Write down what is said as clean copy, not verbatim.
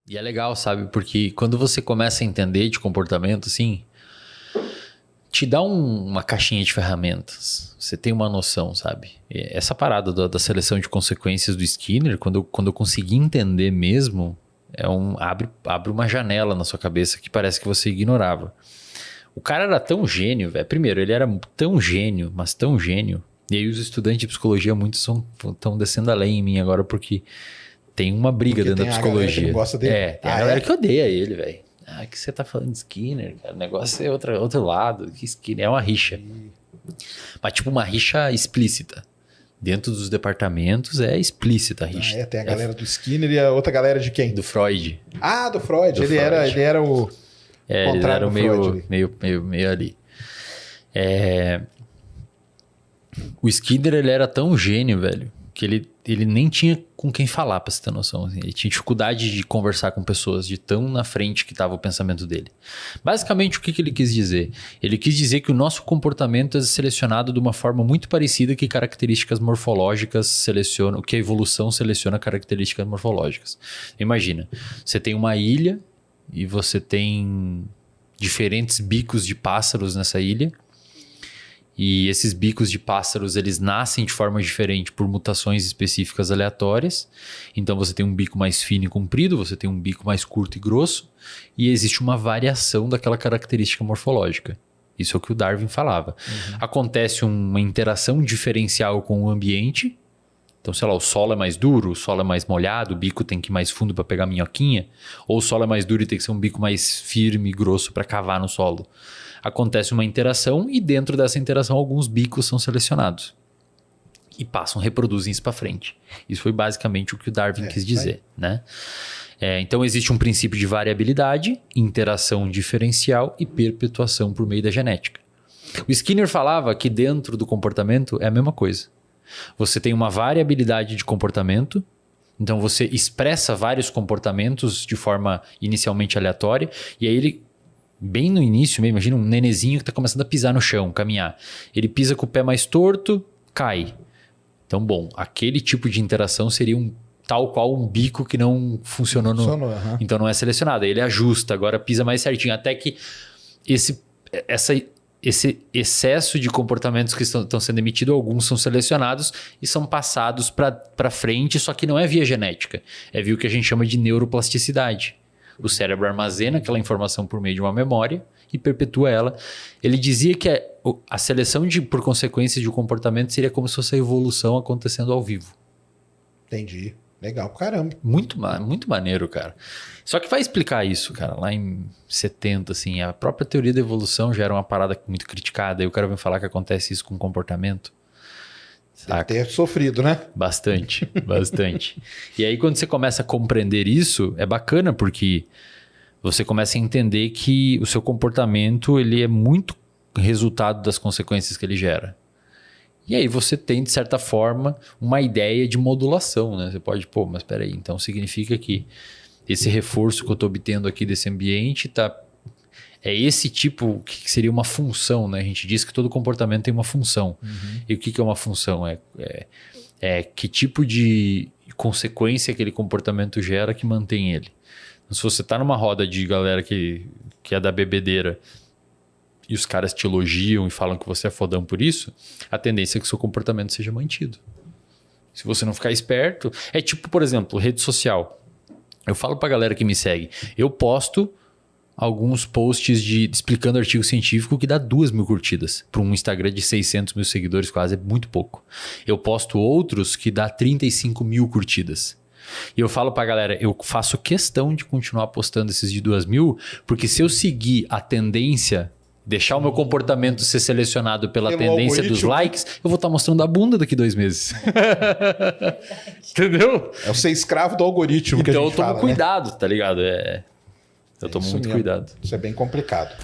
E é legal, sabe? Porque quando você começa a entender de comportamento, assim, te dá uma caixinha de ferramentas. Você tem uma noção, sabe? E essa parada da seleção de consequências do Skinner, quando eu consegui entender mesmo, abre uma janela na sua cabeça que parece que você ignorava. O cara era tão gênio, velho. Primeiro, ele era tão gênio, mas tão gênio. E aí os estudantes de psicologia muitos estão descendo a lenha em mim agora porque tem uma briga Porque dentro da psicologia. Que não gosta dele. Tem a galera que odeia ele, velho. Ah, que você tá falando de Skinner, cara? O negócio é outro lado. Que Skinner é uma rixa. Mas tipo uma rixa explícita. Dentro dos departamentos é explícita a rixa. Tem a galera do Skinner e a outra galera de quem? Do Freud. Ah, do Freud. Ele era o ele era meio ali. O Skinner, ele era tão gênio, velho, que ele nem tinha com quem falar, pra você ter noção. Assim. Ele tinha dificuldade de conversar com pessoas, de tão na frente que estava o pensamento dele. Basicamente, o que ele quis dizer? Ele quis dizer que o nosso comportamento é selecionado de uma forma muito parecida que características morfológicas selecionam, que a evolução seleciona características morfológicas. Imagina, você tem uma ilha e você tem diferentes bicos de pássaros nessa ilha. E esses bicos de pássaros, eles nascem de forma diferente por mutações específicas aleatórias. Então você tem um bico mais fino e comprido, você tem um bico mais curto e grosso, e existe uma variação daquela característica morfológica. Isso é o que o Darwin falava. Acontece uma interação diferencial com o ambiente. Então, sei lá, o solo é mais duro, o solo é mais molhado, o bico tem que ir mais fundo para pegar minhoquinha, ou o solo é mais duro e tem que ser um bico mais firme e grosso para cavar no solo. Acontece uma interação e dentro dessa interação alguns bicos são selecionados e reproduzem isso para frente. Isso foi basicamente o que o Darwin quis dizer, né? Então existe um princípio de variabilidade, interação diferencial e perpetuação por meio da genética. O Skinner falava que dentro do comportamento é a mesma coisa. Você tem uma variabilidade de comportamento, então você expressa vários comportamentos de forma inicialmente aleatória, e aí ele, bem no início mesmo, imagina um nenezinho que está começando a pisar no chão, caminhar. Ele pisa com o pé mais torto, cai. Então, bom, aquele tipo de interação seria tal qual um bico que não funcionou. Então não é selecionado. Aí ele ajusta, agora pisa mais certinho, até que esse excesso de comportamentos que estão sendo emitidos, alguns são selecionados e são passados para frente, só que não é via genética, é via o que a gente chama de neuroplasticidade. O cérebro armazena aquela informação por meio de uma memória e perpetua ela. Ele dizia que a seleção por consequências de um comportamento seria como se fosse a evolução acontecendo ao vivo. Entendi. Legal pra caramba. Muito maneiro, cara. Só que vai explicar isso, cara, lá em 70, assim, a própria teoria da evolução já era uma parada muito criticada. E o cara vem falar que acontece isso com comportamento. Deve ter sofrido, né? Bastante. E aí quando você começa a compreender isso, é bacana porque você começa a entender que o seu comportamento ele é muito resultado das consequências que ele gera. E aí você tem, de certa forma, uma ideia de modulação, né? Você pode, mas peraí, então significa que esse reforço que eu estou obtendo aqui desse ambiente é esse tipo que seria uma função, né? A gente diz que todo comportamento tem uma função. E o que é uma função? É que tipo de consequência aquele comportamento gera que mantém ele. Então, se você está numa roda de galera que é da bebedeira e os caras te elogiam e falam que você é fodão por isso, a tendência é que o seu comportamento seja mantido. Se você não ficar esperto... É tipo, por exemplo, rede social. Eu falo pra galera que me segue, eu posto alguns posts explicando artigo científico que dá 2.000 curtidas. Para um Instagram de 600 mil seguidores quase é muito pouco. Eu posto outros que dá 35.000 curtidas. E eu falo pra galera, eu faço questão de continuar postando esses de 2.000, porque se eu seguir a tendência... Deixar o meu comportamento ser selecionado pela tendência dos likes, eu vou estar mostrando a bunda daqui 2 meses. Entendeu? É o ser escravo do algoritmo que a gente fala. Então eu tomo cuidado, tá ligado? Eu tomo muito cuidado. Isso é bem complicado.